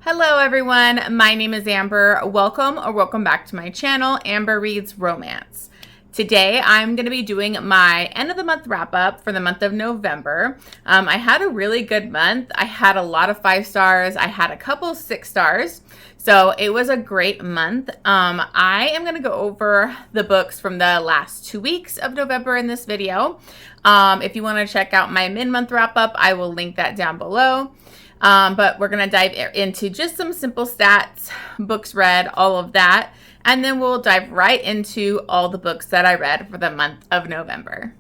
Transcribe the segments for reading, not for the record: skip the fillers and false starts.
Hello everyone, my name is Amber. Welcome back to my channel, Amber Reads Romance. Today I'm going to be doing my end of the month wrap up for the month of November. I had a really good month. I had a lot of 5 stars. I had a couple 6 stars. So it was a great month. I am going to go over the books from the last 2 weeks of November in this video. If you want to check out my mid-month wrap up, I will link that down below. But we're going to dive into just some simple stats, books read, all of that. And then we'll dive right into all the books that I read for the month of November.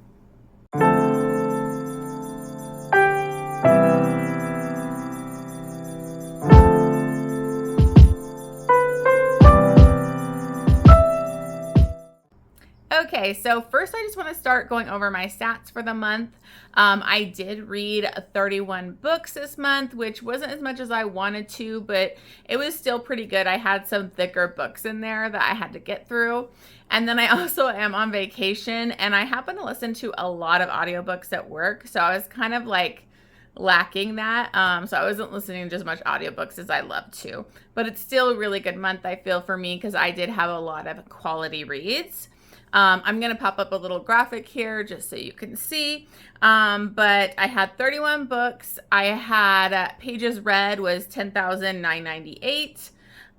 Okay, so first I just want to start going over my stats for the month. I did read 31 books this month, which wasn't as much as I wanted to, but it was still pretty good. I had some thicker books in there that I had to get through. And then I also am on vacation, and I happen to listen to a lot of audiobooks at work, so I was kind of like lacking that. So I wasn't listening to as much audiobooks as I love to. But it's still a really good month, I feel, for me, because I did have a lot of quality reads. I'm going to pop up a little graphic here just so you can see. But I had 31 books. I had pages read was 10,998.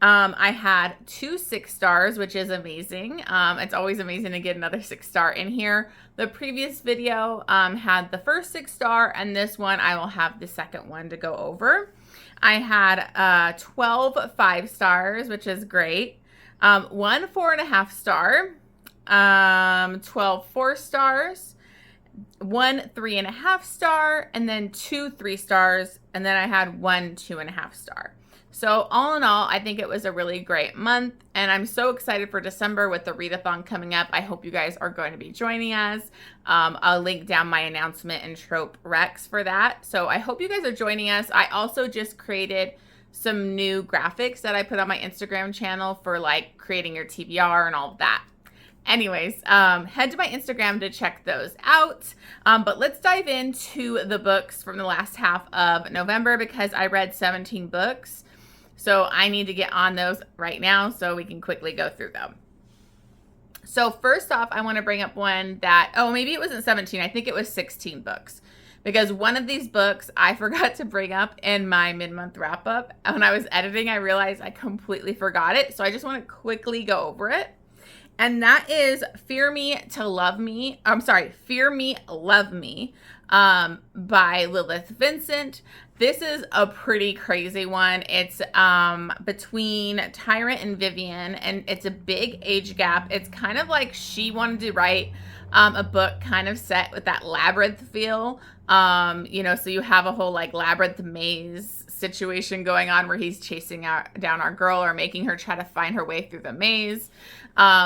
I had 2 6 stars, which is amazing. It's always amazing to get another 6 star in here. The previous video had the first 6 star, and this one I will have the second one to go over. I had 12 5 stars, which is great. 1 4.5 star. 12 4 stars, 1 3.5 star, and then 2 3 stars, and then I had 1 2.5 star. So all in all, I think it was a really great month, and I'm so excited for December with the Readathon coming up. I hope you guys are going to be joining us. I'll link down my announcement and trope recs for that. So I hope you guys are joining us. I also just created some new graphics that I put on my Instagram channel for like creating your TBR and all of that. Anyways, head to my Instagram to check those out. But let's dive into the books from the last half of November because I read 17 books. So I need to get on those right now so we can quickly go through them. So first off, I want to bring up one that, maybe it wasn't 17. I think it was 16 books. Because one of these books I forgot to bring up in my mid-month wrap-up. When I was editing, I realized I completely forgot it. So I just want to quickly go over it. And that is Fear Me, Love Me by Lilith Vincent. This is a pretty crazy one. It's between Tyrant and Vivian, and it's a big age gap. It's kind of like she wanted to write a book kind of set with that labyrinth feel. So you have a whole like labyrinth maze situation going on where he's chasing down our girl or making her try to find her way through the maze.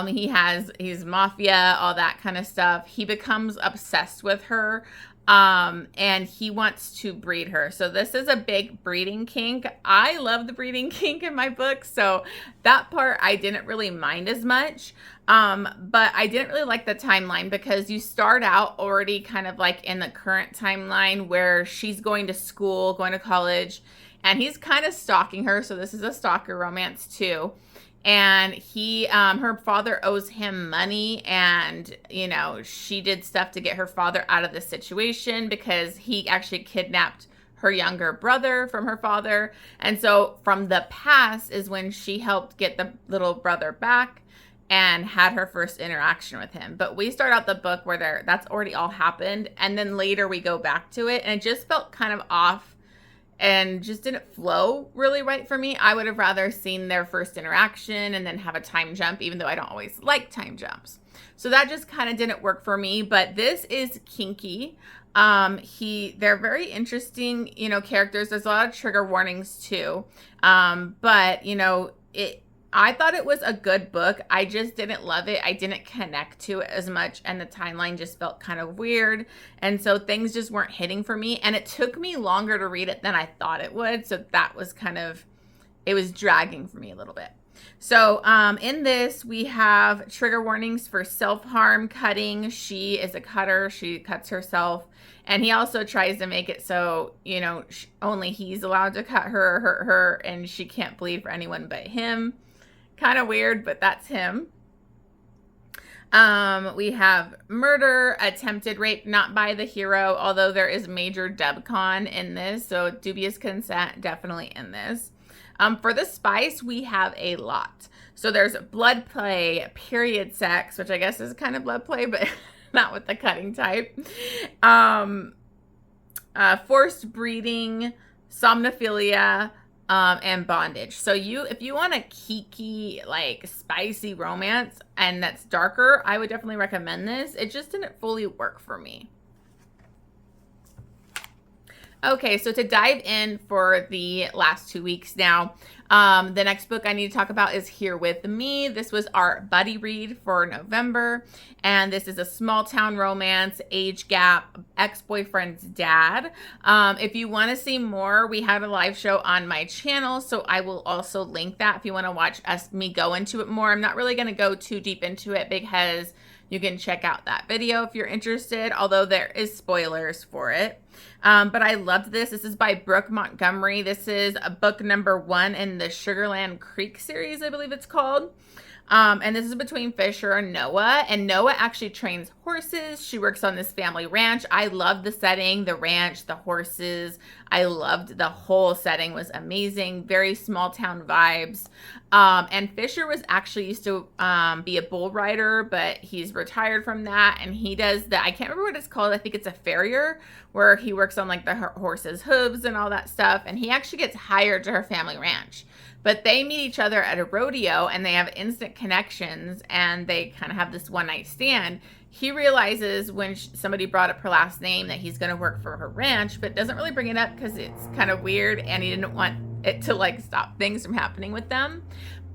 He's mafia, all that kind of stuff. He becomes obsessed with her, and he wants to breed her. So this is a big breeding kink. I love the breeding kink in my book, so that part I didn't really mind as much. But I didn't really like the timeline because you start out already kind of like in the current timeline where she's going to school, going to college, and he's kind of stalking her. So this is a stalker romance too. And her father owes him money, and, she did stuff to get her father out of the situation because he actually kidnapped her younger brother from her father. And so from the past is when she helped get the little brother back and had her first interaction with him. But we start out the book where that's already all happened. And then later we go back to it, and it just felt kind of off and just didn't flow really right for me. I would have rather seen their first interaction and then have a time jump, even though I don't always like time jumps. So that just kind of didn't work for me, but this is kinky. They're very interesting, characters. There's a lot of trigger warnings too. But I thought it was a good book. I just didn't love it. I didn't connect to it as much, and the timeline just felt kind of weird. And so things just weren't hitting for me, and it took me longer to read it than I thought it would. So that was it was dragging for me a little bit. So in this, we have trigger warnings for self-harm, cutting. She is a cutter. She cuts herself. And he also tries to make it so, you know, only he's allowed to cut her, hurt her, and she can't bleed for anyone but him. Kind of weird, but that's him. We have murder, attempted rape, not by the hero, although there is major debcon in this, so dubious consent definitely in this. For the spice, we have a lot. So there's blood play, period sex, which I guess is kind of blood play, but not with the cutting type. Forced breeding, somnophilia, and bondage. So if you want a kiki, like spicy romance and that's darker, I would definitely recommend this. It just didn't fully work for me. Okay, so to dive in for the last 2 weeks now, the next book I need to talk about is Here With Me. This was our buddy read for November, and this is a small town romance, age gap, ex-boyfriend's dad. If you want to see more, we had a live show on my channel, so I will also link that if you want to watch me go into it more. I'm not really going to go too deep into it because you can check out that video if you're interested, although there is spoilers for it. But I loved this. This is by Brooke Montgomery. This is a book number 1 in the Sugarland Creek series, I believe it's called. And this is between Fisher and Noah. And Noah actually trains horses. She works on this family ranch. I loved the setting, the ranch, the horses. I loved the whole setting was amazing. Very small town vibes. And Fisher was actually used to be a bull rider, but he's retired from that. And he does I can't remember what it's called. I think it's a farrier, where he works on like the horse's hooves and all that stuff. And he actually gets hired to her family ranch. But they meet each other at a rodeo and they have instant connections and they kind of have this one night stand. He realizes when somebody brought up her last name that he's going to work for her ranch, but doesn't really bring it up because it's kind of weird and he didn't want it to like stop things from happening with them.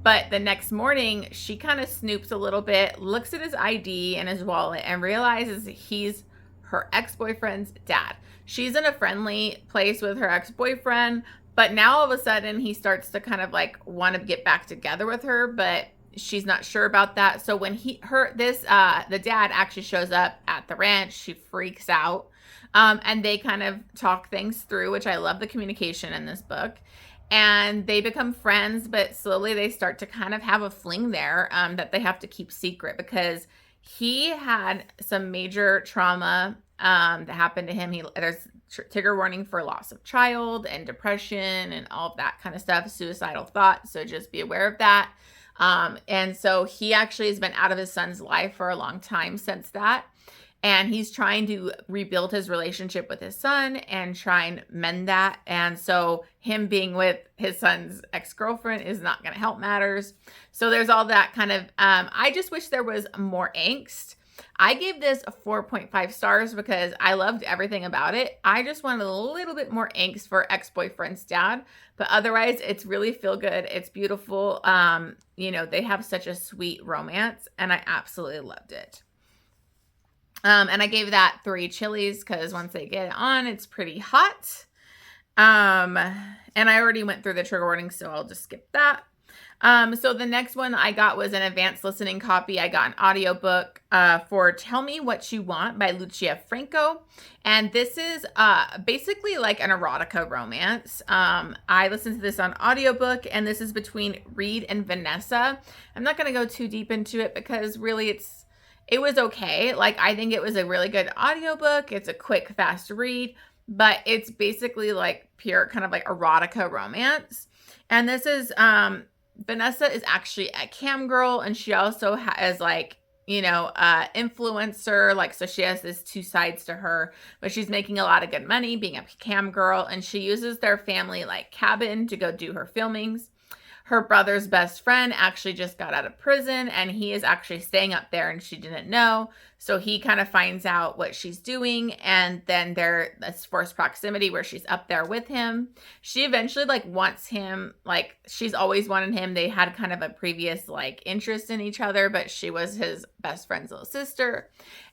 But the next morning, she kind of snoops a little bit, looks at his ID and his wallet and realizes he's her ex-boyfriend's dad. She's in a friendly place with her ex-boyfriend, but now all of a sudden he starts to kind of like want to get back together with her, but she's not sure about that. So when the dad actually shows up at the ranch, she freaks out. And they kind of talk things through, which I love the communication in this book. And they become friends, but slowly they start to kind of have a fling there that they have to keep secret because he had some major trauma that happened to him. There's trigger warning for loss of child and depression and all of that kind of stuff, suicidal thoughts. So just be aware of that. And so he actually has been out of his son's life for a long time since that. And he's trying to rebuild his relationship with his son and try and mend that. And so him being with his son's ex-girlfriend is not going to help matters. So there's all that kind of, I just wish there was more angst. I gave this a 4.5 stars because I loved everything about it. I just wanted a little bit more angst for ex-boyfriend's dad, but otherwise it's really feel good. It's beautiful. You know, they have such a sweet romance and I absolutely loved it. And I gave that 3 chilies because once they get it on, it's pretty hot. And I already went through the trigger warning, so I'll just skip that. So the next one I got was an advanced listening copy. I got an audiobook for Tell Me What You Want by Lucia Franco. And this is basically like an erotica romance. I listened to this on audiobook, and this is between Reed and Vanessa. I'm not going to go too deep into it because really it was okay. Like, I think it was a really good audiobook. It's a quick, fast read, but it's basically like pure kind of like erotica romance. And this is, Vanessa is actually a cam girl, and she also has like, you know, influencer, like, so she has this 2 sides to her, but she's making a lot of good money being a cam girl, and she uses their family like cabin to go do her filmings. Her brother's best friend actually just got out of prison and he is actually staying up there and she didn't know. So he kind of finds out what she's doing, and then there's forced proximity where she's up there with him. She eventually like wants him, like she's always wanted him. They had kind of a previous like interest in each other, but she was his best friend's little sister.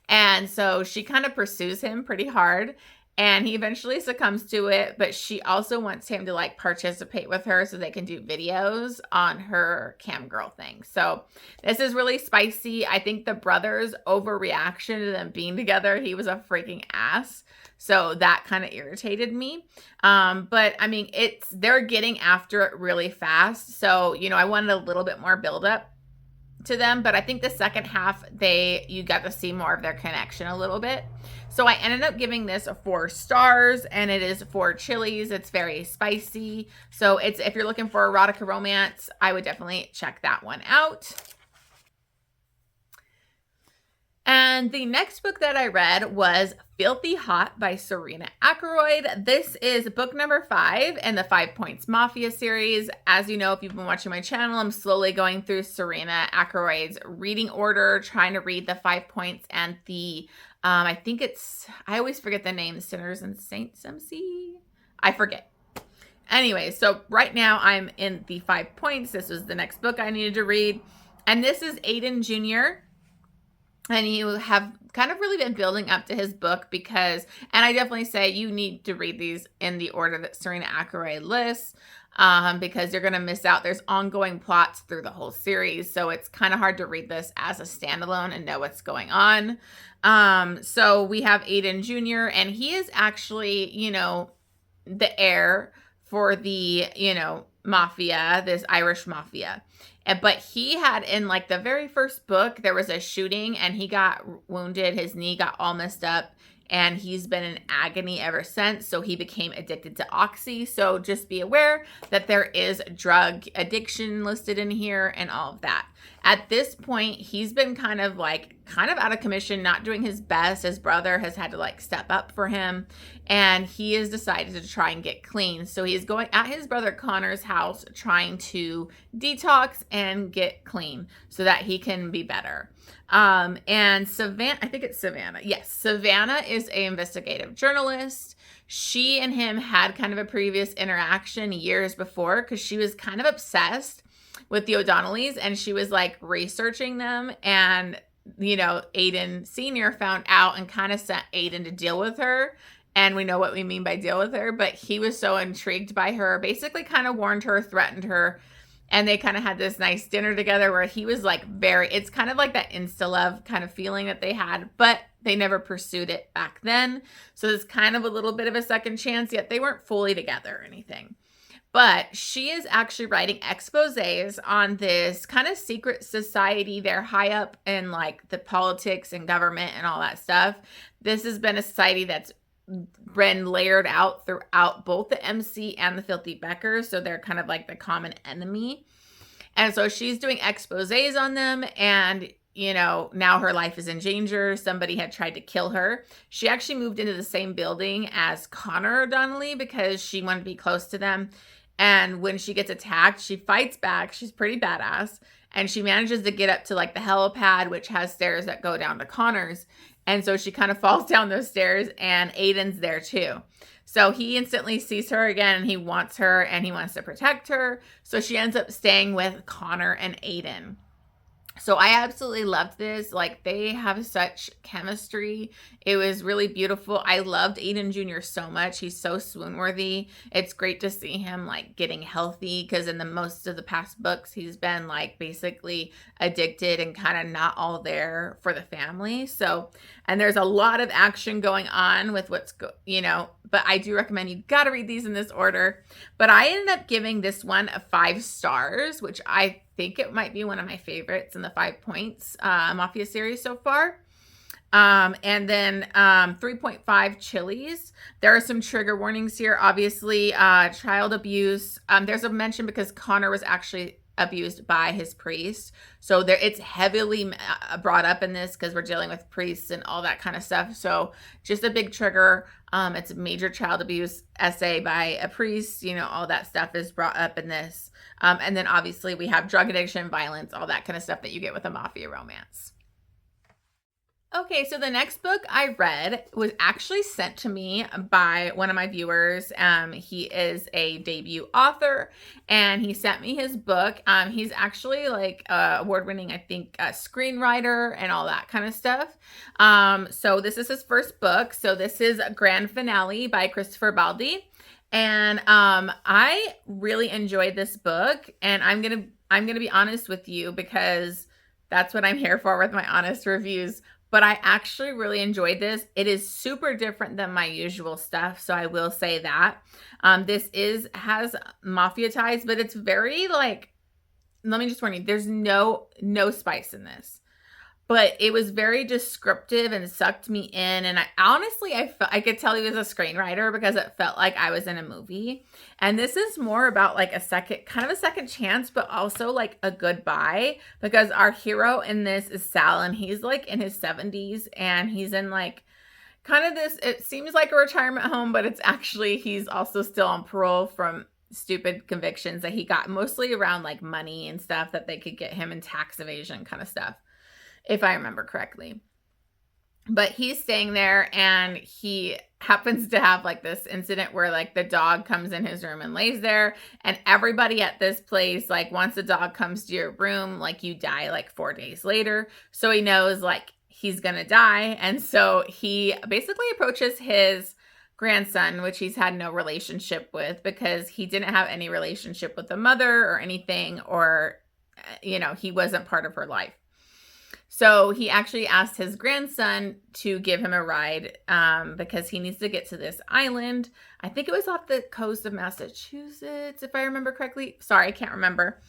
And so she kind of pursues him pretty hard. And he eventually succumbs to it, but she also wants him to like participate with her so they can do videos on her cam girl thing. So this is really spicy. I think the brothers' overreaction to them being together, he was a freaking ass. So that kind of irritated me. But I mean, they're getting after it really fast. So, you know, I wanted a little bit more buildup to them, but I think the second half you got to see more of their connection a little bit. So I ended up giving this 4 stars, and it is 4 chilies. It's very spicy. So if you're looking for erotica romance, I would definitely check that one out. And the next book that I read was Filthy Hot by Serena Ackroyd. This is book number 5 in the 5 Points Mafia series. As you know, if you've been watching my channel, I'm slowly going through Serena Ackroyd's reading order, trying to read the 5 Points and the, I always forget the name, Sinners and Saints MC? I forget. Anyway, so right now I'm in the 5 Points. This was the next book I needed to read. And this is Aiden Jr., and you have kind of really been building up to his book and I definitely say you need to read these in the order that Serena Ackroyd lists, because you're going to miss out. There's ongoing plots through the whole series, so it's kind of hard to read this as a standalone and know what's going on. So we have Aiden Jr., and he is actually, you know, the heir for the, you know, mafia, this Irish mafia. But he had, in like the very first book, there was a shooting and he got wounded. His knee got all messed up and he's been in agony ever since. So he became addicted to Oxy. So just be aware that there is drug addiction listed in here and all of that. At this point, he's been kind of out of commission, not doing his best. His brother has had to like step up for him, and he has decided to try and get clean. So he's going at his brother Connor's house, trying to detox and get clean so that he can be better. And Savannah, I think it's Savannah. Yes, Savannah is an investigative journalist. She and him had kind of a previous interaction years before because she was kind of obsessed with the O'Donnellys, and she was like researching them, and you know, Aiden Sr. found out and kind of sent Aiden to deal with her. And we know what we mean by deal with her, but he was so intrigued by her, basically kind of warned her, threatened her, and they kind of had this nice dinner together where he was like it's kind of like that insta-love kind of feeling that they had, but they never pursued it back then. So it's kind of a little bit of a second chance, yet they weren't fully together or anything. But she is actually writing exposés on this kind of secret society. They're high up in like the politics and government and all that stuff. This has been a society that's been layered out throughout both the MC and the Filthy Beckers. So they're kind of like the common enemy. And so she's doing exposés on them, and you know, now her life is in danger. Somebody had tried to kill her. She actually moved into the same building as Connor O'Donnelly because she wanted to be close to them. And when she gets attacked, she fights back. She's pretty badass. And she manages to get up to like the helipad, which has stairs that go down to Connor's. And so she kind of falls down those stairs, and Aiden's there too. So he instantly sees her again, and he wants her, and he wants to protect her. So she ends up staying with Connor and Aiden. So I absolutely loved this. Like, they have such chemistry. It was really beautiful. I loved Aiden Jr. so much. He's so swoon worthy. It's great to see him like getting healthy, because in the most of the past books, he's been like basically addicted and kind of not all there for the family. So, and there's a lot of action going on with but I do recommend you got to read these in this order. But I ended up giving this one 5 stars, which I think it might be one of my favorites in the 5 Points Mafia series so far. And then 3.5 chilies. There are some trigger warnings here. Obviously, child abuse. There's a mention because Connor was actually abused by his priest. So it's heavily brought up in this because we're dealing with priests and all that kind of stuff. So just a big trigger. It's a major child abuse essay by a priest. You know, all that stuff is brought up in this. And then obviously we have drug addiction, violence, all that kind of stuff that you get with a mafia romance. Okay, so the next book I read was actually sent to me by one of my viewers. He is a debut author, and he sent me his book. He's actually like award-winning, I think, screenwriter and all that kind of stuff. So this is his first book. So this is Grand Finale by Christopher Baldi, and I really enjoyed this book. And I'm gonna be honest with you because that's what I'm here for with my honest reviews. But I actually really enjoyed this. It is super different than my usual stuff, so I will say that. This has mafia ties, but it's very like, let me just warn you, there's no spice in this. But it was very descriptive and sucked me in. And I honestly, I could tell he was a screenwriter because it felt like I was in a movie. And this is more about like kind of a second chance, but also like a goodbye, because our hero in this is Sal, and he's like in his 70s, and he's in like kind of this, it seems like a retirement home, but it's actually, he's also still on parole from stupid convictions that he got, mostly around like money and stuff that they could get him in, tax evasion kind of stuff, if I remember correctly. But he's staying there, and he happens to have like this incident where like the dog comes in his room and lays there, and everybody at this place, like once the dog comes to your room, like you die like 4 days later. So he knows like he's gonna die. And so he basically approaches his grandson, which he's had no relationship with because he didn't have any relationship with the mother or anything, or he wasn't part of her life. So he actually asked his grandson to give him a ride because he needs to get to this island. I think it was off the coast of Massachusetts, if I remember correctly. Sorry, I can't remember.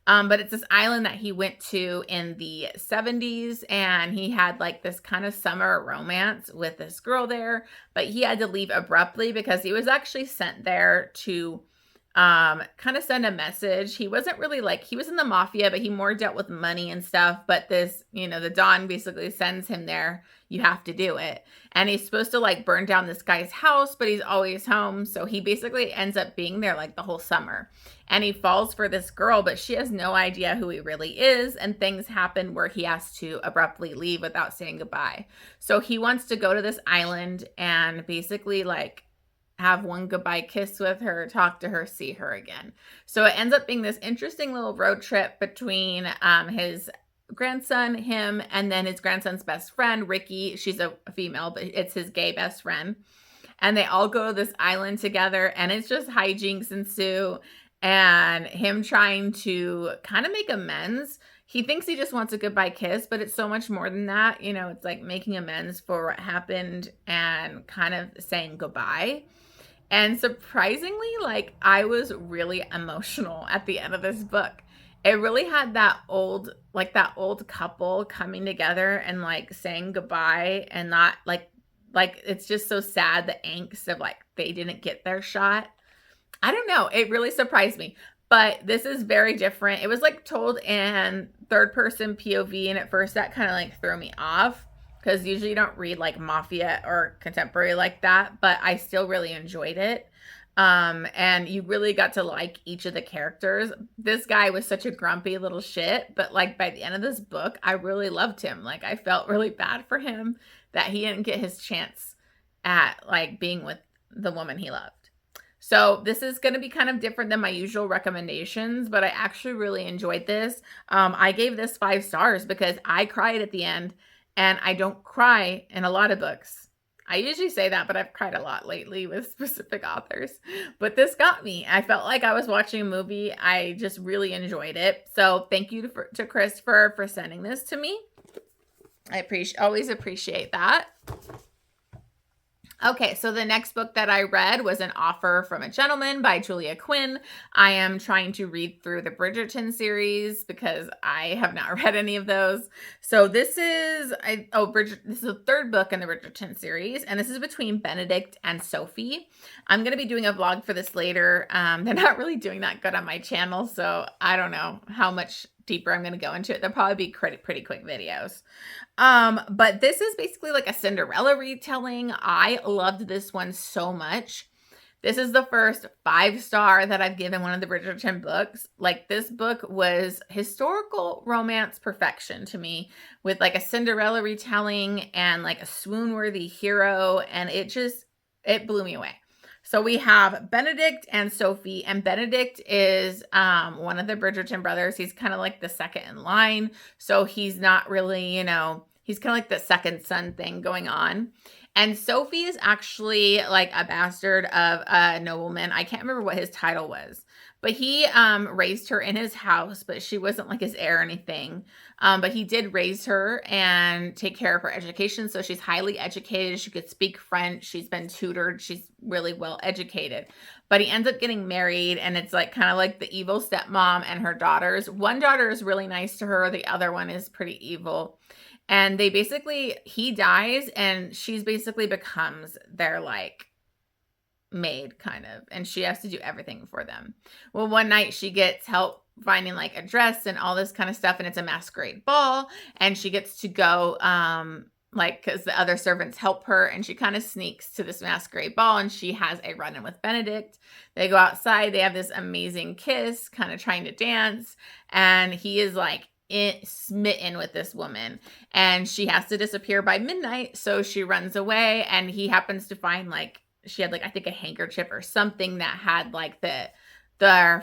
But it's this island that he went to in the 70s, and he had like this kind of summer romance with this girl there, but he had to leave abruptly because he was actually sent there to kind of send a message. He wasn't really like, he was in the mafia, but he more dealt with money and stuff. But this, the Don basically sends him there. You have to do it. And he's supposed to like burn down this guy's house, but he's always home. So he basically ends up being there like the whole summer. And he falls for this girl, but she has no idea who he really is. And things happen where he has to abruptly leave without saying goodbye. So he wants to go to this island and basically like have one goodbye kiss with her, talk to her, see her again. So it ends up being this interesting little road trip between his grandson, him, and then his grandson's best friend, Ricky. She's a female, but it's his gay best friend. And they all go to this island together, and it's just hijinks ensue, and him trying to kind of make amends. He thinks he just wants a goodbye kiss, but it's so much more than that. It's like making amends for what happened and kind of saying goodbye. And surprisingly, like, I was really emotional at the end of this book. It really had that old couple coming together and like saying goodbye, and not like it's just so sad, the angst of like they didn't get their shot. I don't know. It really surprised me. But this is very different. It was like told in third person POV, and at first that kind of like threw me off, because usually you don't read like mafia or contemporary like that, but I still really enjoyed it. And you really got to like each of the characters. This guy was such a grumpy little shit, but like by the end of this book, I really loved him. Like I felt really bad for him that he didn't get his chance at like being with the woman he loved. So this is going to be kind of different than my usual recommendations, but I actually really enjoyed this. I gave this 5 stars because I cried at the end. And I don't cry in a lot of books. I usually say that, but I've cried a lot lately with specific authors. But this got me. I felt like I was watching a movie. I just really enjoyed it. So thank you to Christopher for sending this to me. I always appreciate that. Okay, so the next book that I read was An Offer from a Gentleman by Julia Quinn. I am trying to read through the Bridgerton series because I have not read any of those. So this is this is the 3rd book in the Bridgerton series, and this is between Benedict and Sophie. I'm going to be doing a vlog for this later. They're not really doing that good on my channel, so I don't know how much deeper I'm going to go into it. They'll probably be pretty quick videos. But this is basically like a Cinderella retelling. I loved this one so much. This is the first 5-star that I've given one of the Bridgerton books. Like, this book was historical romance perfection to me, with like a Cinderella retelling and like a swoon-worthy hero, and it blew me away. So we have Benedict and Sophie, and Benedict is one of the Bridgerton brothers. He's kind of like the second in line, so he's not really, he's kind of like the second son thing going on. And Sophie is actually like a bastard of a nobleman. I can't remember what his title was, but he raised her in his house, but she wasn't like his heir or anything. But he did raise her and take care of her education. So she's highly educated. She could speak French. She's been tutored. She's really well educated. But he ends up getting married, and it's like kind of like the evil stepmom and her daughters. One daughter is really nice to her. The other one is pretty evil. And he dies, and she's basically becomes their like maid kind of, and she has to do everything for them. Well, one night she gets help finding like a dress and all this kind of stuff, and it's a masquerade ball, and she gets to go because the other servants help her, and she kind of sneaks to this masquerade ball, and she has a run-in with Benedict. They go outside, they have this amazing kiss, kind of trying to dance, and he is like smitten with this woman, and she has to disappear by midnight. So she runs away, and he happens to find like she had like, I think, a handkerchief or something that had like the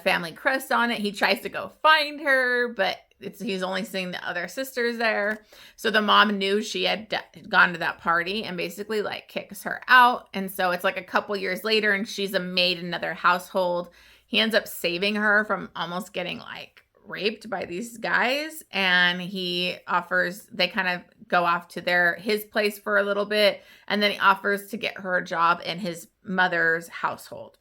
family crest on it. He tries to go find her, but he's only seeing the other sisters there. So the mom knew she had gone to that party and basically like kicks her out. And so it's like a couple years later, and she's a maid in another household. He ends up saving her from almost getting like raped by these guys, and they kind of go off to his place for a little bit, and then he offers to get her a job in his mother's household.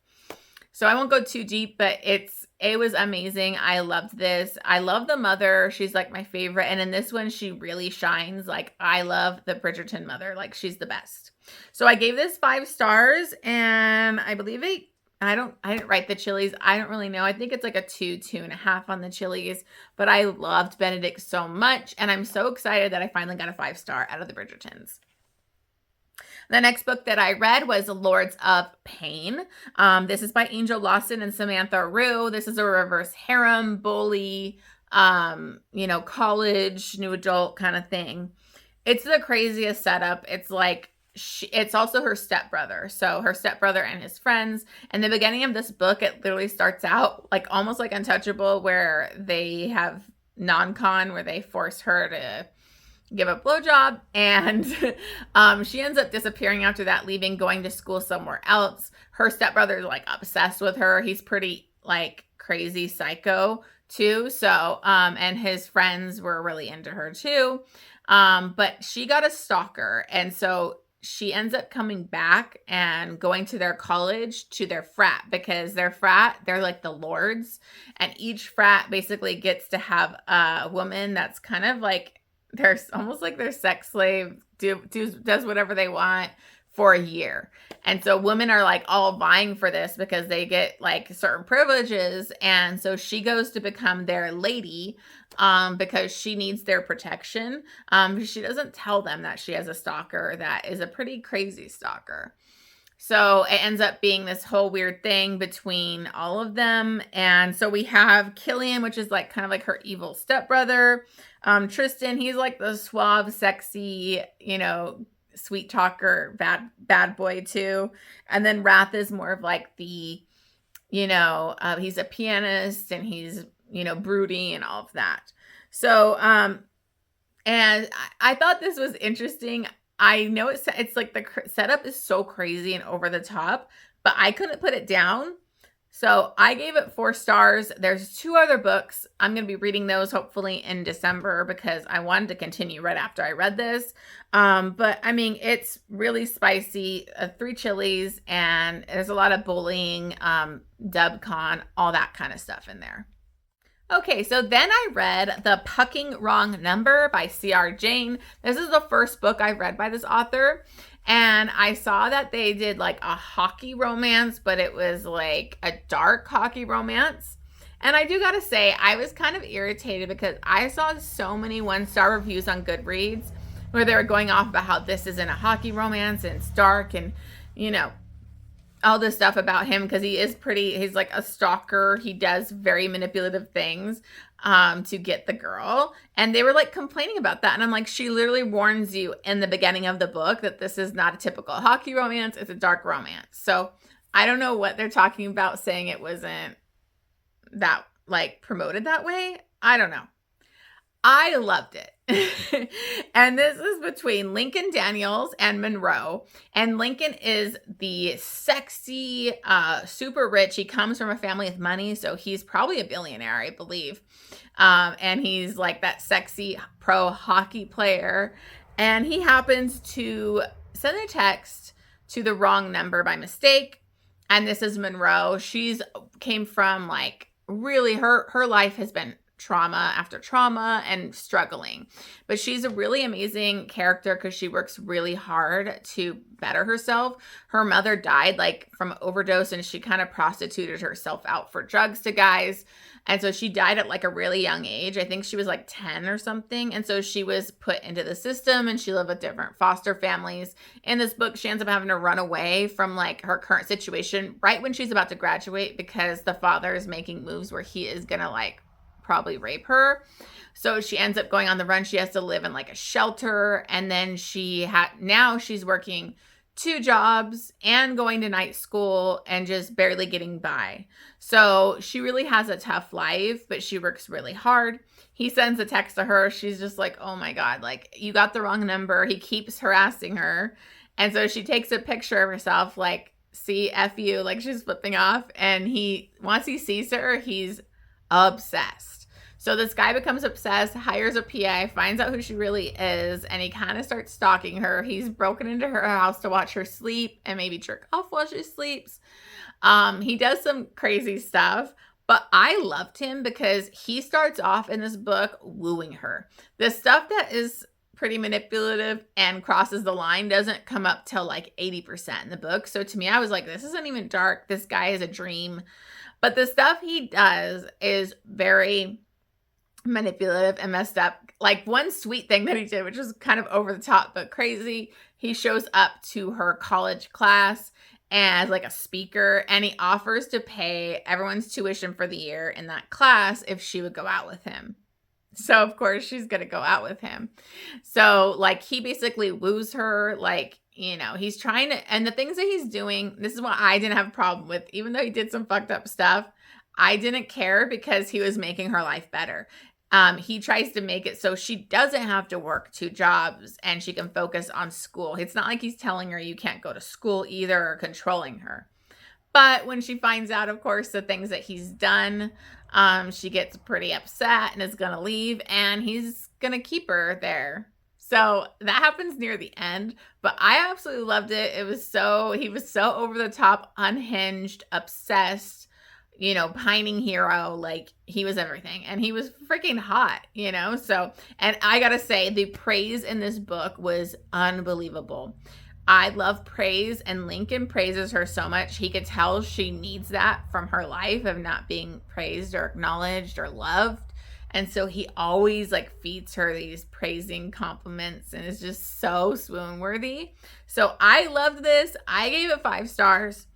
So I won't go too deep, but it was amazing. I loved this. I love the mother. She's like my favorite, and in this one she really shines. Like, I love the Bridgerton mother. Like, she's the best. So I gave this 5 stars, and I believe I didn't write the chilies. I don't really know. I think it's like a 2.5 on the chilies, but I loved Benedict so much, and I'm so excited that I finally got a 5-star out of the Bridgertons. The next book that I read was Lords of Pain. This is by Angel Lawson and Samantha Rue. This is a reverse harem, bully, college, new adult kind of thing. It's the craziest setup. It's like, it's also her stepbrother. So her stepbrother and his friends. And the beginning of this book, it literally starts out like almost like Untouchable, where they have non-con, where they force her to give a blowjob, and she ends up disappearing after that, leaving, going to school somewhere else. Her stepbrother is like obsessed with her. He's pretty like crazy psycho too. So and his friends were really into her too. But she got a stalker, and so she ends up coming back and going to their college, to their frat, because they're like the lords, and each frat basically gets to have a woman that's kind of like, they're almost like their sex slave, does whatever they want for a year. And so women are like all vying for this because they get like certain privileges. And so she goes to become their lady because she needs their protection. She doesn't tell them that she has a stalker that is a pretty crazy stalker. So it ends up being this whole weird thing between all of them. And so we have Killian, which is like kind of like her evil stepbrother. Tristan, he's like the suave, sexy, sweet talker, bad boy too. And then Wrath is more of like the, he's a pianist, and he's, broody and all of that. So, and I thought this was interesting. I know it's like the setup is so crazy and over the top, but I couldn't put it down. So I gave it 4 stars. There's 2 other books. I'm going to be reading those hopefully in December, because I wanted to continue right after I read this. But I mean, it's really spicy, 3 chilies, and there's a lot of bullying, dub con, all that kind of stuff in there. Okay, so then I read The Pucking Wrong Number by C.R. Jane. This is the first book I read by this author. And I saw that they did like a hockey romance, but it was like a dark hockey romance. And I do gotta say, I was kind of irritated because I saw so many 1-star reviews on Goodreads where they were going off about how this isn't a hockey romance and it's dark, and all this stuff about him because he's like a stalker. He does very manipulative things to get the girl. And they were like complaining about that. And I'm like, she literally warns you in the beginning of the book that this is not a typical hockey romance. It's a dark romance. So I don't know what they're talking about saying it wasn't that like promoted that way. I don't know. I loved it. And this is between Lincoln Daniels and Monroe. And Lincoln is the sexy, super rich. He comes from a family with money, so he's probably a billionaire, I believe. And he's like that sexy pro hockey player. And he happens to send a text to the wrong number by mistake. And this is Monroe. She's came from like really her life has been trauma after trauma and struggling. But she's a really amazing character because she works really hard to better herself. Her mother died like from overdose and she kind of prostituted herself out for drugs to guys. And so she died at like a really young age. I think she was like 10 or something. And so she was put into the system and she lived with different foster families. In this book, she ends up having to run away from like her current situation right when she's about to graduate because the father is making moves where he is going to like probably rape her. So she ends up going on the run. She has to live in like a shelter. And then now she's working 2 jobs and going to night school and just barely getting by. So she really has a tough life, but she works really hard. He sends a text to her. She's just like, oh my God, like you got the wrong number. He keeps harassing her. And so she takes a picture of herself like, see, F you, like she's flipping off. And once he sees her, he's obsessed. So this guy becomes obsessed, hires a PI, finds out who she really is, and he kind of starts stalking her. He's broken into her house to watch her sleep and maybe jerk off while she sleeps. He does some crazy stuff, but I loved him because he starts off in this book wooing her. The stuff that is pretty manipulative and crosses the line doesn't come up till like 80% in the book. So to me, I was like, this isn't even dark. This guy is a dream. But the stuff he does is very manipulative and messed up. Like one sweet thing that he did, which was kind of over the top but crazy, he shows up to her college class as like a speaker and he offers to pay everyone's tuition for the year in that class if she would go out with him. So of course she's going to go out with him. So like he basically woos her, like, you know, he's trying to, and the things that he's doing, this is what I didn't have a problem with, even though he did some fucked up stuff, I didn't care because he was making her life better. He tries to make it so she doesn't have to work 2 jobs and she can focus on school. It's not like he's telling her you can't go to school either or controlling her. But when she finds out, of course, the things that he's done, she gets pretty upset and is going to leave and he's going to keep her there. So that happens near the end, but I absolutely loved it. He was so over the top, unhinged, obsessed, you know, pining hero. Like he was everything and he was freaking hot, you know? So, and I gotta say the praise in this book was unbelievable. I love praise and Lincoln praises her so much. He could tell she needs that from her life of not being praised or acknowledged or loved. And so he always like feeds her these praising compliments and is just so swoon worthy. So I loved this. I gave it 5 stars.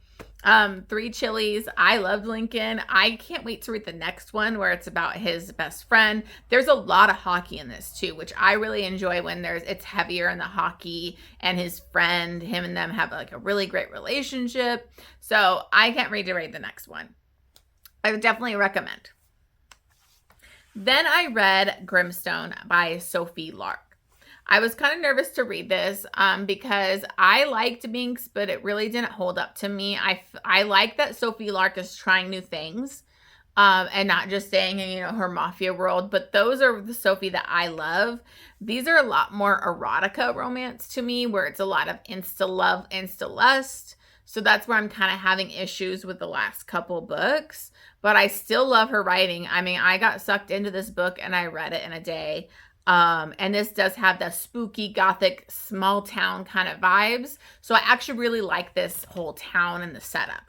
3 chilies. I loved Lincoln. I can't wait to read the next one where it's about his best friend. There's a lot of hockey in this too, which I really enjoy when it's heavier in the hockey and his friend, him and them have like a really great relationship. So I can't wait to read the next one. I would definitely recommend. Then I read Grimstone by Sophie Lark. I was kind of nervous to read this because I liked Binks, but it really didn't hold up to me. I like that Sophie Lark is trying new things and not just staying in, you know, her mafia world. But those are the Sophie that I love. These are a lot more erotica romance to me, where it's a lot of insta love, insta lust. So that's where I'm kind of having issues with the last couple books. But I still love her writing. I mean, I got sucked into this book and I read it in a day. And this does have the spooky gothic small town kind of vibes. So I actually really like this whole town and the setup.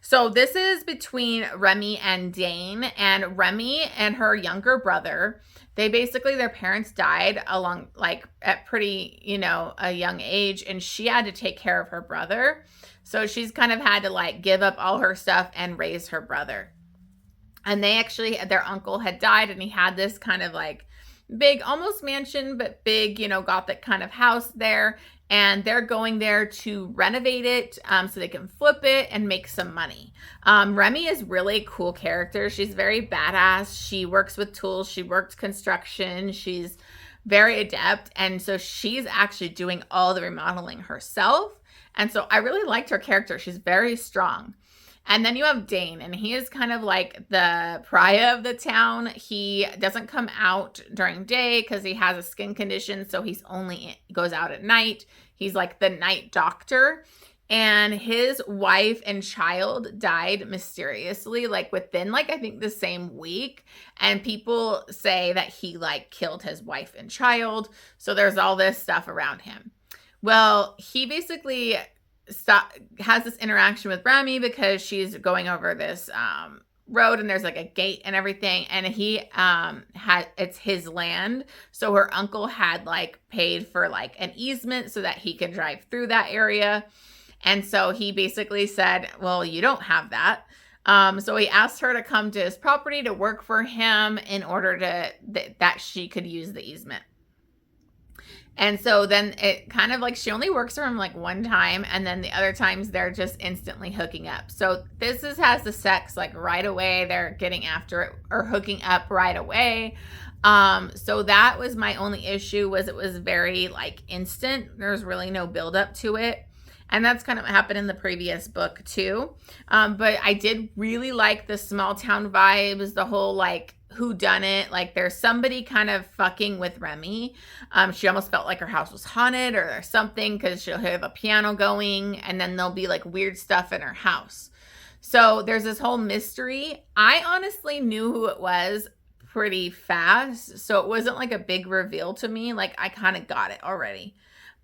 So this is between Remy and Dane, and Remy and her younger brother, their parents died at pretty, you know, a young age, and she had to take care of her brother. So she's kind of had to like give up all her stuff and raise her brother. And they actually, their uncle had died, and he had this kind of like big, almost mansion, but big, Gothic kind of house there. And they're going there to renovate it so they can flip it and make some money. Remy is really a cool character. She's very badass. She works with tools. She worked construction. She's very adept. And so she's actually doing all the remodeling herself. And so I really liked her character. She's very strong. And then you have Dane, and he is kind of like the pariah of the town. He doesn't come out during day because he has a skin condition, so he's only goes out at night. He's like the night doctor. And his wife and child died mysteriously, like within like I think the same week. And people say that he like killed his wife and child. So there's all this stuff around him. Well, he basically has this interaction with Remy because she's going over this road, and there's like a gate and everything, and he it's his land, so her uncle had like paid for like an easement so that he could drive through that area. And so he basically said, well, you don't have that. So he asked her to come to his property to work for him in order to that she could use the easement. And so then it kind of like she only works for him like one time, and then the other times they're just instantly hooking up. So this has the sex like right away. They're getting after it or hooking up right away. So that was my only issue, was it was very like instant. There's really no build up to it. And that's kind of what happened in the previous book too. But I did really like the small town vibes, the whole like whodunit, like there's somebody kind of fucking with Remy. She almost felt like her house was haunted or something, because she'll hear the piano going, and then there'll be like weird stuff in her house. So there's this whole mystery. I honestly knew who it was pretty fast, so it wasn't like a big reveal to me. Like I kind of got it already.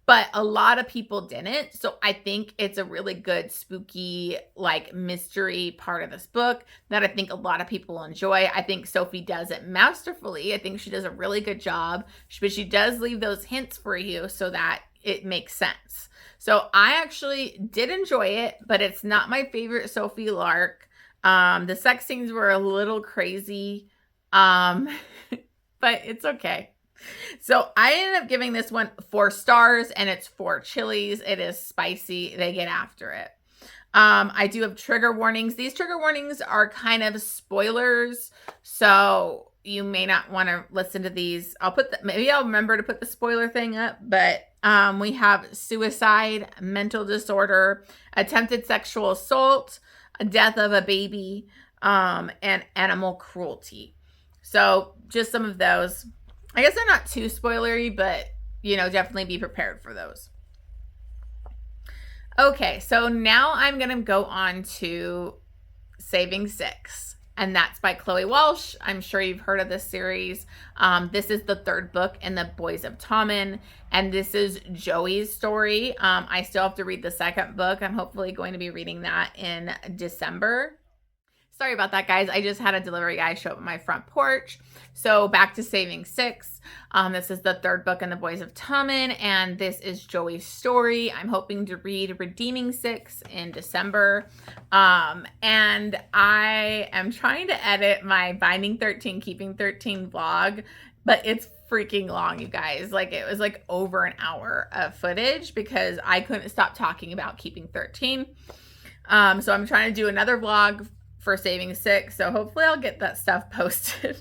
But a lot of people didn't. So I think it's a really good spooky like mystery part of this book that I think a lot of people will enjoy. I think Sophie does it masterfully. I think she does a really good job. But she does leave those hints for you so that it makes sense. So I actually did enjoy it, but it's not my favorite Sophie Lark. The sex scenes were a little crazy, but it's okay. So I ended up giving this one 4 stars, and it's 4 chilies. It is spicy. They get after it. I do have trigger warnings. These trigger warnings are kind of spoilers, so you may not want to listen to these. Maybe I'll remember to put the spoiler thing up, but we have suicide, mental disorder, attempted sexual assault, death of a baby, and animal cruelty. So just some of those. I guess they're not too spoilery, but, definitely be prepared for those. Okay, so now I'm going to go on to Saving Six, and that's by Chloe Walsh. I'm sure you've heard of this series. This is the 3rd book in the Boys of Tommen, and this is Joey's story. I still have to read the 2nd book. I'm hopefully going to be reading that in December. Sorry about that, guys. I just had a delivery guy show up at my front porch. So back to Saving Six. This is the 3rd book in the Boys of Tommen, and this is Joey's story. I'm hoping to read Redeeming Six in December. And I am trying to edit my Binding 13, Keeping 13 vlog, but it's freaking long, you guys. Like, it was like over an hour of footage because I couldn't stop talking about Keeping 13. So I'm trying to do another vlog for Saving Six, so hopefully I'll get that stuff posted.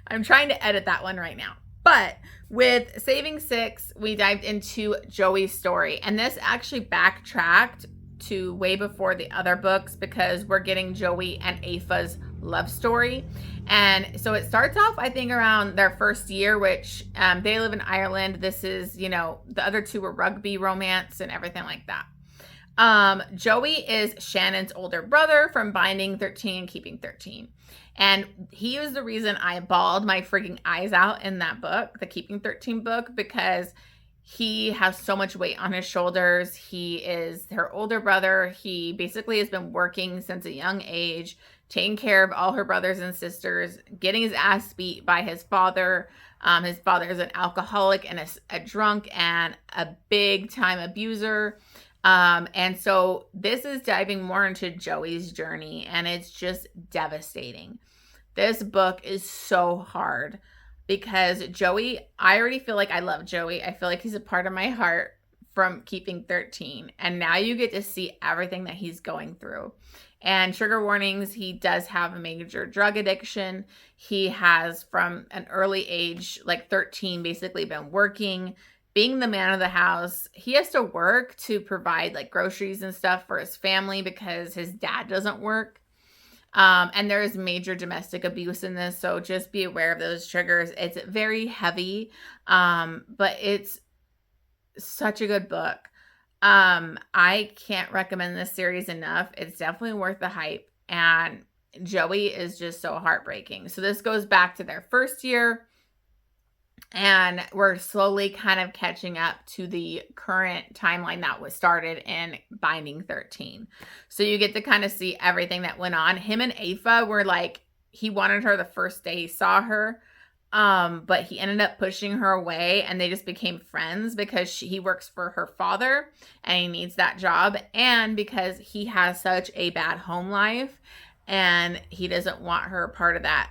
I'm trying to edit that one right now. But with Saving Six, we dived into Joey's story, and this actually backtracked to way before the other books because we're getting Joey and Aoife's love story. And so it starts off, I think, around their first year, which they live in Ireland. This is, the other two were rugby romance and everything like that. Joey is Shannon's older brother from Binding 13 and Keeping 13. And he was the reason I bawled my freaking eyes out in that book, the Keeping 13 book, because he has so much weight on his shoulders. He is her older brother. He basically has been working since a young age, taking care of all her brothers and sisters, getting his ass beat by his father. His father is an alcoholic and a drunk and a big time abuser. And so this is diving more into Joey's journey, and it's just devastating. This book is so hard because Joey, I already feel like I love Joey. I feel like he's a part of my heart from keeping 13. And now you get to see everything that he's going through. And trigger warnings, he does have a major drug addiction. He has, from an early age, like 13, basically been working, being the man of the house. He has to work to provide like groceries and stuff for his family because his dad doesn't work. And there is major domestic abuse in this, so just be aware of those triggers. It's very heavy, but it's such a good book. I can't recommend this series enough. It's definitely worth the hype, and Joey is just so heartbreaking. So this goes back to their first year, and we're slowly kind of catching up to the current timeline that was started in Binding 13. So you get to kind of see everything that went on. Him and Aoife were like, he wanted her the first day he saw her, but he ended up pushing her away, and they just became friends because he works for her father and he needs that job, and because he has such a bad home life and he doesn't want her part of that.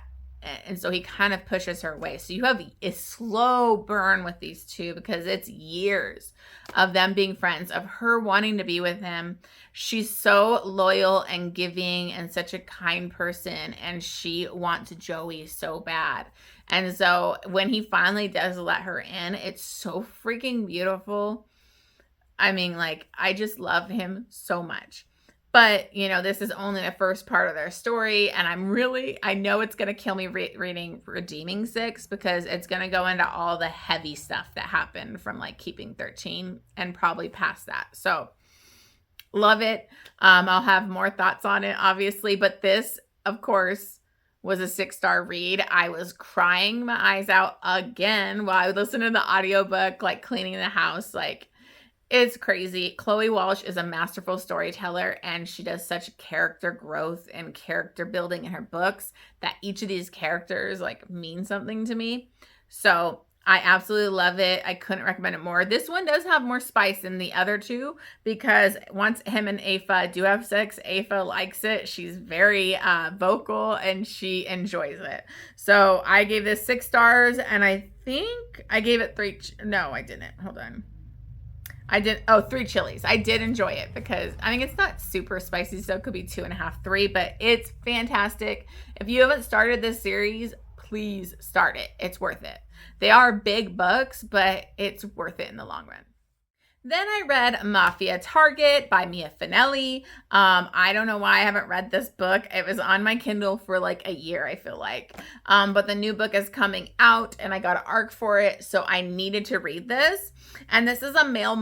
And so he kind of pushes her away. So you have a slow burn with these two because it's years of them being friends, of her wanting to be with him. She's so loyal and giving and such a kind person, and she wants Joey so bad. And so when he finally does let her in, it's so freaking beautiful. I mean, like, I just love him so much. But, you know, this is only the first part of their story, and I know it's going to kill me reading Redeeming 6 because it's going to go into all the heavy stuff that happened from, like, Keeping 13 and probably past that. So, love it. I'll have more thoughts on it, obviously, but this, of course, was a 6-star read. I was crying my eyes out again while I would listen to the audiobook, like, cleaning the house, like, it's crazy. Chloe Walsh is a masterful storyteller, and she does such character growth and character building in her books that each of these characters like mean something to me. So I absolutely love it. I couldn't recommend it more. This one does have more spice than the other two because once him and Aoife do have sex, Aoife likes it. She's very vocal and she enjoys it. So I gave this 6 stars, and I think I gave it 3. No, I didn't. Hold on. 3 chilies. I did enjoy it because, I mean, it's not super spicy, so it could be 2.5, 3, but it's fantastic. If you haven't started this series, please start it. It's worth it. They are big books, but it's worth it in the long run. Then I read Mafia Target by Mia Finelli. I don't know why I haven't read this book. It was on my Kindle for like a year, I feel like. But the new book is coming out, and I got an ARC for it, so I needed to read this. And this is a male,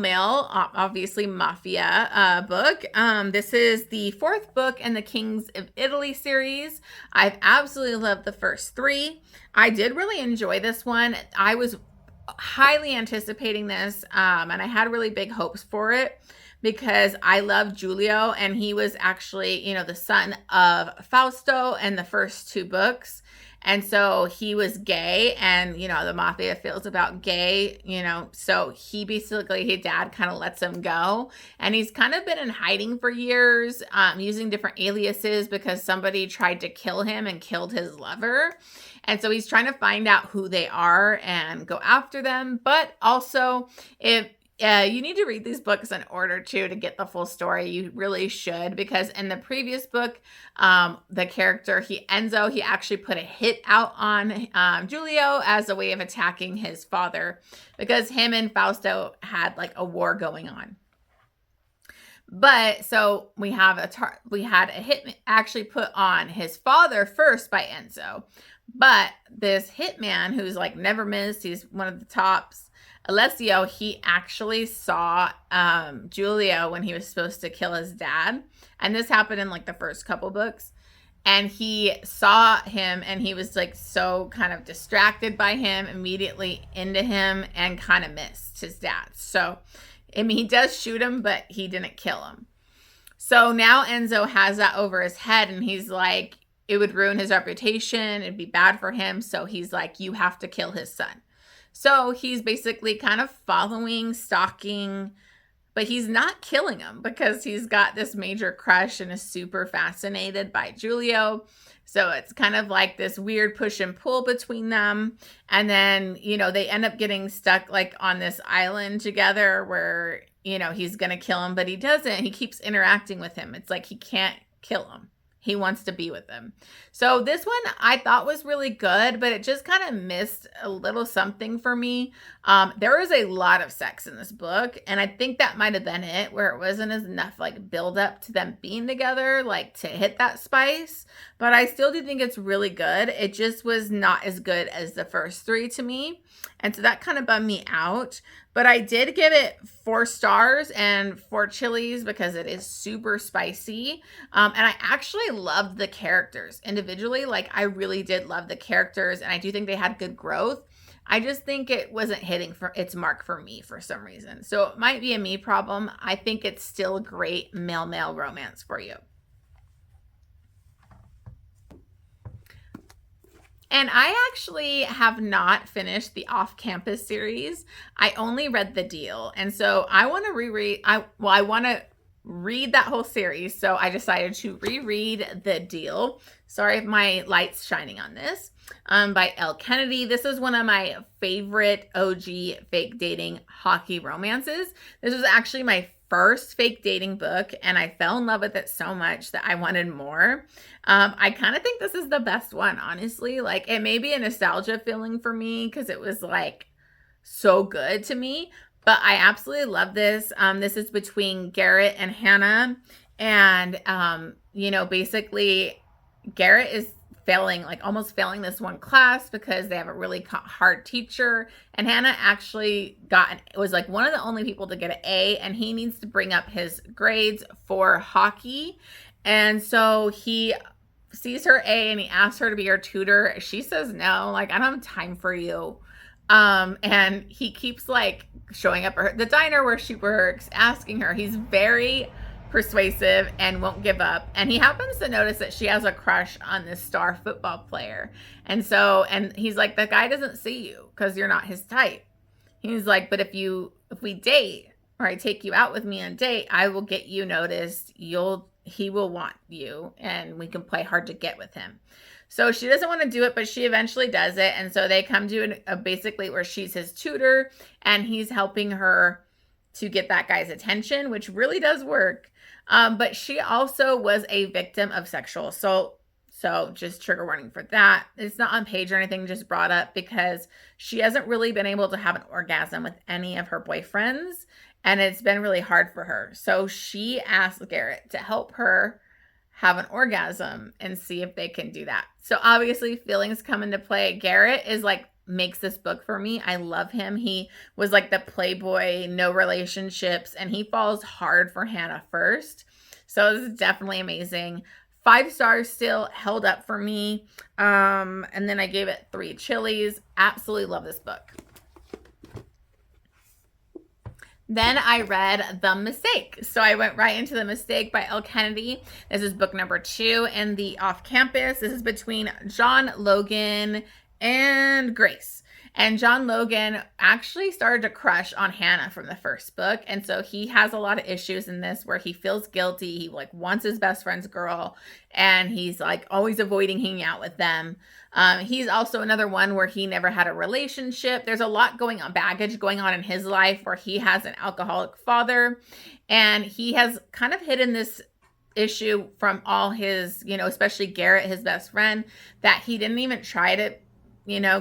obviously Mafia book. This is the 4th book in the Kings of Italy series. I've absolutely loved the first 3. I did really enjoy this one. I was highly anticipating this, and I had really big hopes for it because I love Giulio, and he was actually, you know, the son of Fausto in the first 2 books. And so he was gay, and, you know, the mafia feels about gay, you know, so he basically, his dad kind of lets him go, and he's kind of been in hiding for years, using different aliases because somebody tried to kill him and killed his lover. And so he's trying to find out who they are and go after them. But also, if you need to read these books in order to get the full story. You really should, because in the previous book, the character, Enzo, he actually put a hit out on Giulio as a way of attacking his father because him and Fausto had like a war going on. But so we had a hit actually put on his father first by Enzo. But this hitman who's like never missed, he's one of the tops, Alessio, he actually saw Giulio when he was supposed to kill his dad. And this happened in like the first couple books. And he saw him and he was like so kind of distracted by him, immediately into him, and kind of missed his dad. So, I mean, he does shoot him, but he didn't kill him. So now Enzo has that over his head, and he's like, it would ruin his reputation. It'd be bad for him. So he's like, you have to kill his son. So he's basically kind of following, stalking, but he's not killing him because he's got this major crush and is super fascinated by Giulio. So it's kind of like this weird push and pull between them. And then, they end up getting stuck like on this island together where, he's going to kill him, but he doesn't. He keeps interacting with him. It's like he can't kill him. He wants to be with them. So this one I thought was really good, but it just kind of missed a little something for me. There was a lot of sex in this book, and I think that might have been it, where it wasn't enough like build up to them being together, like to hit that spice. But I still do think it's really good. It just was not as good as the first three to me. And so that kind of bummed me out. But I did give it 4 stars and 4 chilies because it is super spicy. And I actually loved the characters individually. Like, I really did love the characters, and I do think they had good growth. I just think it wasn't hitting for its mark for me for some reason. So it might be a me problem. I think it's still a great male-male romance for you. And I actually have not finished the Off-Campus series. I only read The Deal. And so I want to reread, I want to read that whole series. So I decided to reread The Deal. Sorry if my light's shining on this. By Elle Kennedy. This is one of my favorite OG fake dating hockey romances. This was actually my first fake dating book, and I fell in love with it so much that I wanted more. I kind of think this is the best one, honestly. Like, it may be a nostalgia feeling for me because it was like so good to me, but I absolutely love this. This is between Garrett and Hannah, and basically Garrett is almost failing this one class because they have a really hard teacher, and Hannah actually was like one of the only people to get an A, and he needs to bring up his grades for hockey. And so he sees her A and he asks her to be her tutor. She says no, like, I don't have time for you. And he keeps like showing up at the diner where she works, asking her. He's very persuasive and won't give up. And he happens to notice that she has a crush on this star football player. And he's like, the guy doesn't see you because you're not his type. He's like, but if we date, or I take you out with me on a date, I will get you noticed. He will want you, and we can play hard to get with him. So she doesn't want to do it, but she eventually does it. And so they come to basically where she's his tutor, and he's helping her to get that guy's attention, which really does work. But she also was a victim of sexual assault. So just trigger warning for that. It's not on page or anything, just brought up because she hasn't really been able to have an orgasm with any of her boyfriends. And it's been really hard for her. So she asked Garrett to help her have an orgasm and see if they can do that. So obviously feelings come into play. Garrett makes this book for me. I love him. He was like the playboy, no relationships, and he falls hard for Hannah first. So this is definitely amazing. 5 stars still held up for me. And then I gave it 3 chilies. Absolutely love this book. Then I read The Mistake. So I went right into The Mistake by Elle Kennedy. This is book number 2 in the Off-Campus. This is between John Logan and Grace. And John Logan actually started to crush on Hannah from the first book. And so he has a lot of issues in this where he feels guilty. He wants his best friend's girl, and he's always avoiding hanging out with them. He's also another one where he never had a relationship. There's a lot baggage going on in his life where he has an alcoholic father, and he has kind of hidden this issue from all his, especially Garrett, his best friend, that he didn't even try to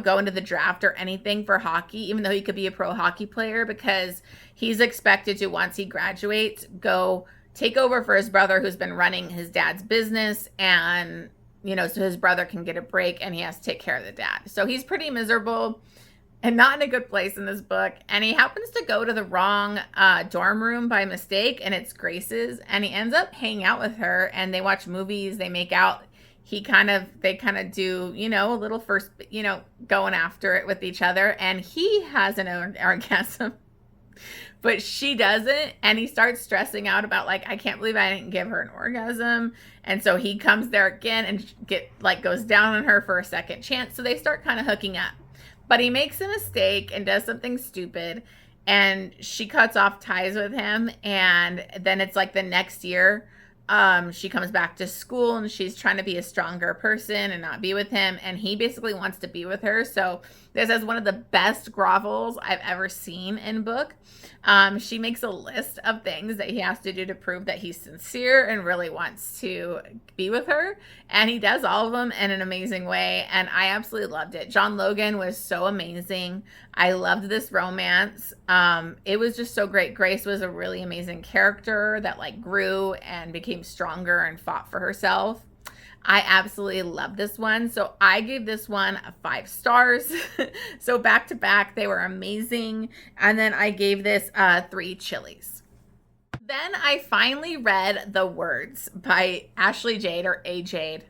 go into the draft or anything for hockey, even though he could be a pro hockey player, because he's expected to, once he graduates, go take over for his brother who's been running his dad's business, and, so his brother can get a break, and he has to take care of the dad. So he's pretty miserable and not in a good place in this book. And he happens to go to the wrong dorm room by mistake, and it's Grace's, and he ends up hanging out with her, and they watch movies, they make out. They kind of do, a little first, going after it with each other. And he has an orgasm, but she doesn't. And he starts stressing out about I can't believe I didn't give her an orgasm. And so he comes there again and goes down on her for a second chance. So they start kind of hooking up, but he makes a mistake and does something stupid. and she cuts off ties with him, and then it's like the next year, she comes back to school and she's trying to be a stronger person and not be with him, and he basically wants to be with her. So this is one of the best grovels I've ever seen in book. She makes a list of things that he has to do to prove that he's sincere and really wants to be with her, and he does all of them in an amazing way, and I absolutely loved it. John Logan was so amazing. I loved this romance. It was just so great. Grace was a really amazing character that like grew and became stronger and fought for herself. I absolutely love this one. So I gave this one 5 stars. So back to back, they were amazing. And then I gave this 3 chilies. Then I finally read The Words by Ashley Jade, or A Jade.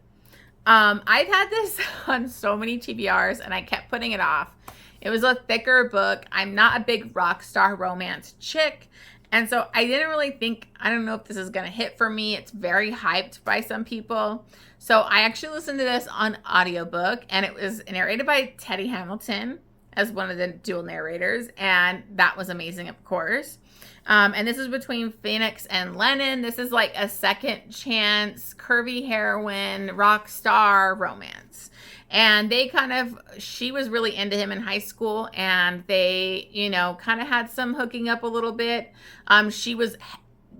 I've had this on so many TBRs and I kept putting it off. It was a thicker book. I'm not a big rock star romance chick. And so I didn't really think, I don't know if this is going to hit for me. It's very hyped by some people. So I actually listened to this on audiobook, and it was narrated by Teddy Hamilton as one of the dual narrators. And that was amazing, of course. And this is between Phoenix and Lennon. This is like a second chance, curvy heroine, rock star romance. And they she was really into him in high school, and they, kind of had some hooking up a little bit. She was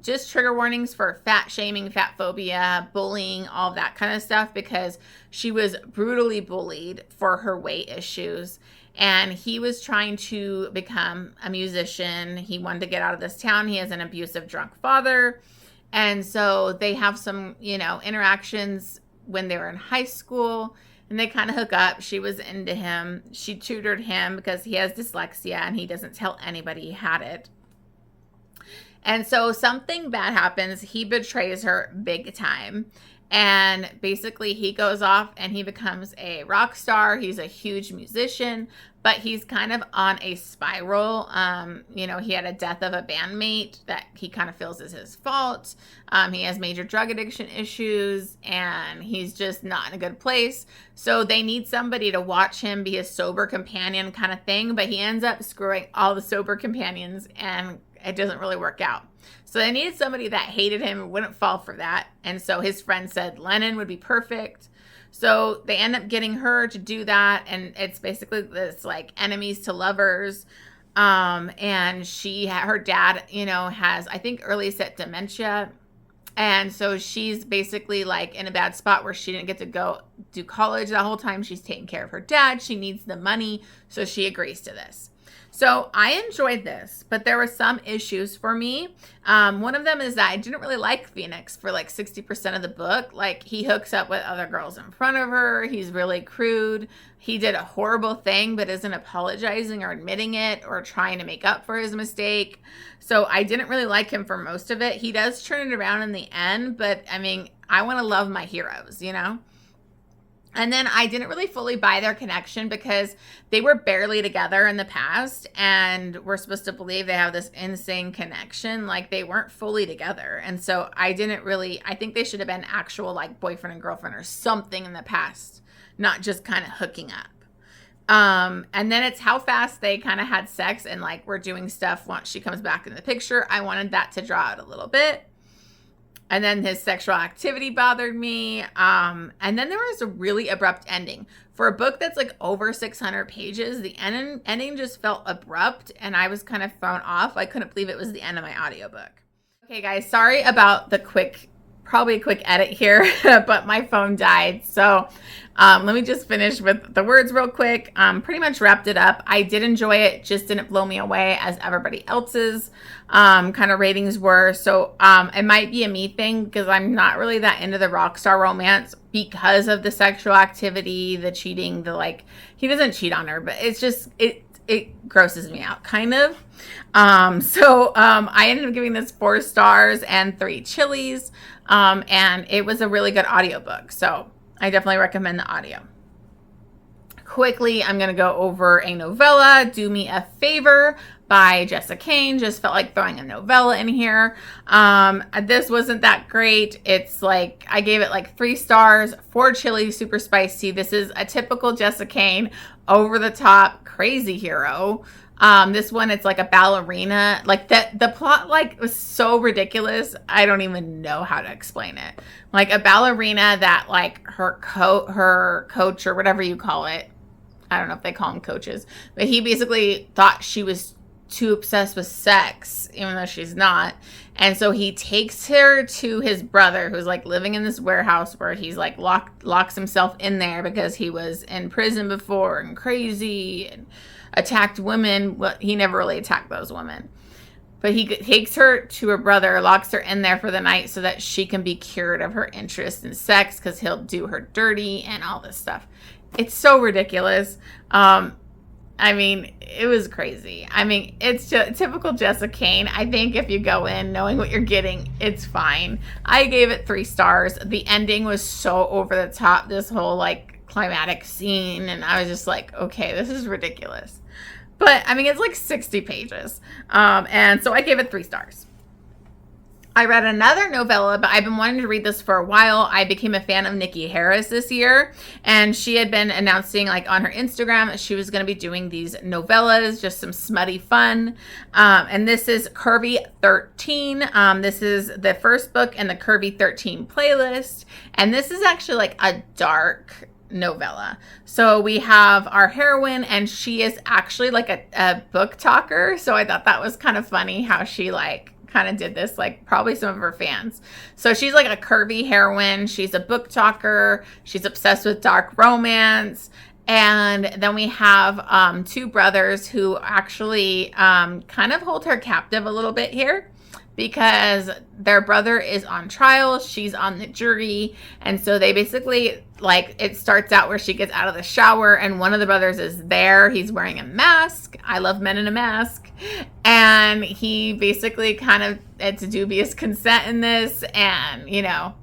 just trigger warnings for fat shaming, fat phobia, bullying, all that kind of stuff, because she was brutally bullied for her weight issues. And he was trying to become a musician. He wanted to get out of this town. He has an abusive drunk father. And so they have some, interactions when they were in high school, and they kind of hook up. She was into him. She tutored him because he has dyslexia and he doesn't tell anybody he had it. And so something bad happens. He betrays her big time. And basically he goes off and he becomes a rock star. He's a huge musician, but he's kind of on a spiral. He had a death of a bandmate that he kind of feels is his fault. He has major drug addiction issues, and he's just not in a good place. So they need somebody to watch him, be a sober companion kind of thing, but he ends up screwing all the sober companions, and it doesn't really work out. So they needed somebody that hated him and wouldn't fall for that. And so his friend said Lennon would be perfect. So they end up getting her to do that. And it's basically this like enemies to lovers. And her dad, has, I think, early set dementia. And so she's basically like in a bad spot where she didn't get to go do college the whole time. She's taking care of her dad. She needs the money. So she agrees to this. So I enjoyed this, but there were some issues for me. One of them is that I didn't really like Phoenix for like 60% of the book. Like, he hooks up with other girls in front of her. He's really crude. He did a horrible thing, but isn't apologizing or admitting it or trying to make up for his mistake. So I didn't really like him for most of it. He does turn it around in the end, but I mean, I want to love my heroes, And then I didn't really fully buy their connection because they were barely together in the past, and we're supposed to believe they have this insane connection. Like, they weren't fully together. And so I think they should have been actual like boyfriend and girlfriend or something in the past, not just kind of hooking up. And then it's how fast they kind of had sex and like we're doing stuff once she comes back in the picture. I wanted that to draw out a little bit. And then his sexual activity bothered me. And then there was a really abrupt ending. For a book that's like over 600 pages, the ending just felt abrupt, and I was kind of thrown off. I couldn't believe it was the end of my audiobook. Okay, guys, sorry about the probably a quick edit here, but my phone died. So let me just finish with the words real quick. Pretty much wrapped it up. I did enjoy it, just didn't blow me away as everybody else's kind of ratings were. So it might be a me thing because I'm not really that into the rock star romance because of the sexual activity, the cheating, he doesn't cheat on her, but it's just, it grosses me out kind of. So I ended up giving this 4 stars and 3 chilies. And it was a really good audiobook. So I definitely recommend the audio. Quickly, I'm going to go over a novella, Do Me a Favor by Jessica Kane. Just felt like throwing a novella in here. This wasn't that great. It's like, I gave it like 3 stars, 4 chili, super spicy. This is a typical Jessica Kane, over the top, crazy hero. This one, it's like a ballerina. Like the plot like was so ridiculous. I don't even know how to explain it. Like a ballerina that like her coach or whatever you call it. I don't know if they call them coaches, but he basically thought she was too obsessed with sex, even though she's not. And so he takes her to his brother, who's like living in this warehouse where he's like locks himself in there because he was in prison before and crazy and attacked women. Well, he never really attacked those women. But he takes her to her brother, locks her in there for the night so that she can be cured of her interest in sex because he'll do her dirty and all this stuff. It's so ridiculous. I mean, it was crazy. I mean, it's just typical Jessica Kane. I think if you go in knowing what you're getting, it's fine. I gave it 3 stars. The ending was so over the top, this whole like climatic scene. And I was just like, okay, this is ridiculous. But I mean, it's like 60 pages. And so I gave it 3 stars. I read another novella, but I've been wanting to read this for a while. I became a fan of Nikki Harris this year, and she had been announcing like on her Instagram that she was going to be doing these novellas, just some smutty fun. And this is Curvy 13. This is the first book in the Curvy 13 playlist. And this is actually like a dark novella. So we have our heroine, and she is actually like a book talker. So I thought that was kind of funny how she like kind of did this, like probably some of her fans. So she's like a curvy heroine. She's a book talker. She's obsessed with dark romance. And then we have 2 brothers who actually kind of hold her captive a little bit here, because their brother is on trial. She's on the jury. And so they basically, like, it starts out where she gets out of the shower and one of the brothers is there. He's wearing a mask. I love men in a mask. And he basically kind of, it's a dubious consent in this. And, you know,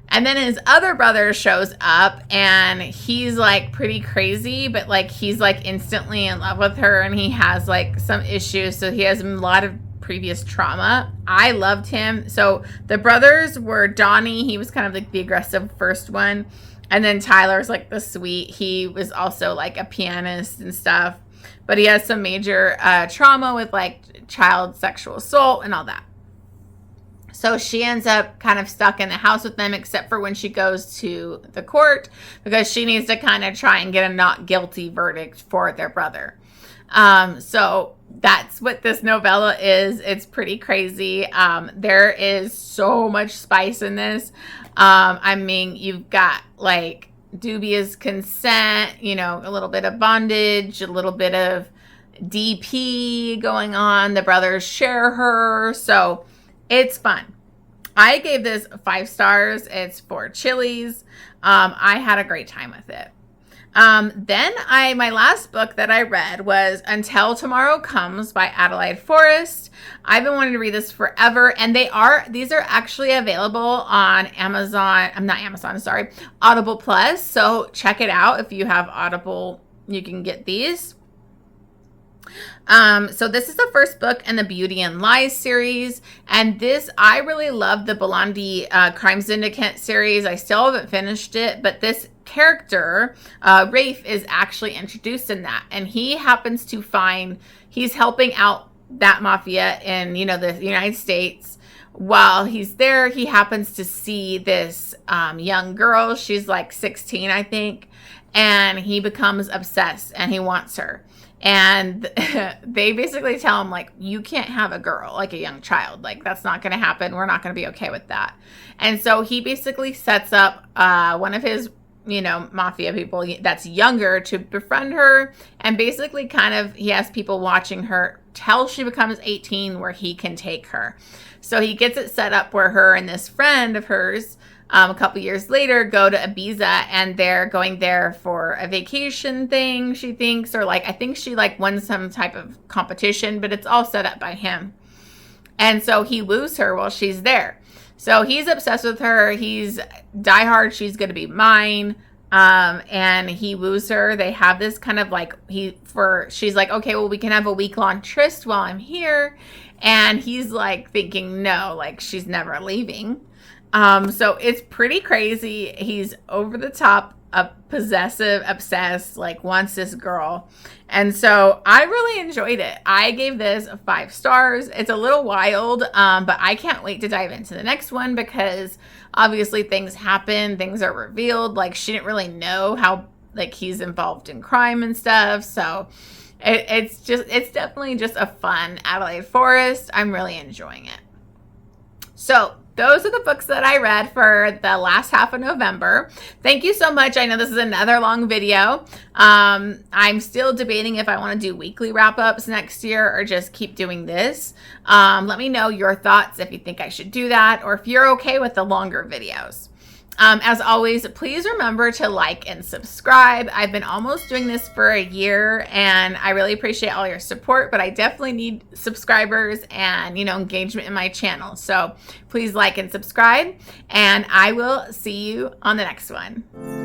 and then his other brother shows up and he's like pretty crazy, but like he's like instantly in love with her and he has like some issues. So he has a lot of previous trauma. I loved him. So the brothers were Donnie. He was kind of like the aggressive first one. And then Tyler's like the sweet. He was also like a pianist and stuff. But he has some major trauma with like child sexual assault and all that. So she ends up kind of stuck in the house with them, except for when she goes to the court, because she needs to kind of try and get a not guilty verdict for their brother. So that's what this novella is. It's pretty crazy. There is so much spice in this. I mean, you've got like dubious consent, you know, a little bit of bondage, a little bit of DP going on. The brothers share her. So it's fun. I gave this 5 stars. It's 4 chilies. I had a great time with it. Then my last book that I read was Until Tomorrow Comes by Adelaide Forrest. I've been wanting to read this forever, and these are actually available on Audible Plus. So check it out. If you have Audible, you can get these. So this is the first book in the Beauty and Lies series. And this, I really love the Blondie Crime Syndicate series. I still haven't finished it, but this character, Rafe, is actually introduced in that. And he happens to he's helping out that mafia in, you know, the United States. While he's there, he happens to see this young girl. She's like 16, I think. And he becomes obsessed and he wants her. And they basically tell him, like, you can't have a girl, like a young child. Like, that's not going to happen. We're not going to be okay with that. And so he basically sets up one of his, you know, mafia people that's younger to befriend her. And basically kind of, he has people watching her till she becomes 18 where he can take her. So he gets it set up where her and this friend of hers, a couple years later, go to Ibiza, and they're going there for a vacation thing, she thinks, or like, I think she like won some type of competition, but it's all set up by him. And so he woos her while she's there. So he's obsessed with her. He's diehard. She's going to be mine. And he woos her. They have this kind of like, she's like, okay, well, we can have a week-long tryst while I'm here. And he's like thinking, no, like she's never leaving. So it's pretty crazy. He's over the top, possessive, obsessed, like wants this girl. And so I really enjoyed it. I gave this 5 stars. It's a little wild, but I can't wait to dive into the next one because obviously things happen, things are revealed. Like she didn't really know how like he's involved in crime and stuff. So it's definitely just a fun Adelaide Forest. I'm really enjoying it. So those are the books that I read for the last half of November. Thank you so much. I know this is another long video. I'm still debating if I want to do weekly wrap-ups next year or just keep doing this. Let me know your thoughts if you think I should do that or if you're okay with the longer videos. As always, please remember to like and subscribe. I've been almost doing this for a year and I really appreciate all your support, but I definitely need subscribers and, engagement in my channel. So please like and subscribe and I will see you on the next one.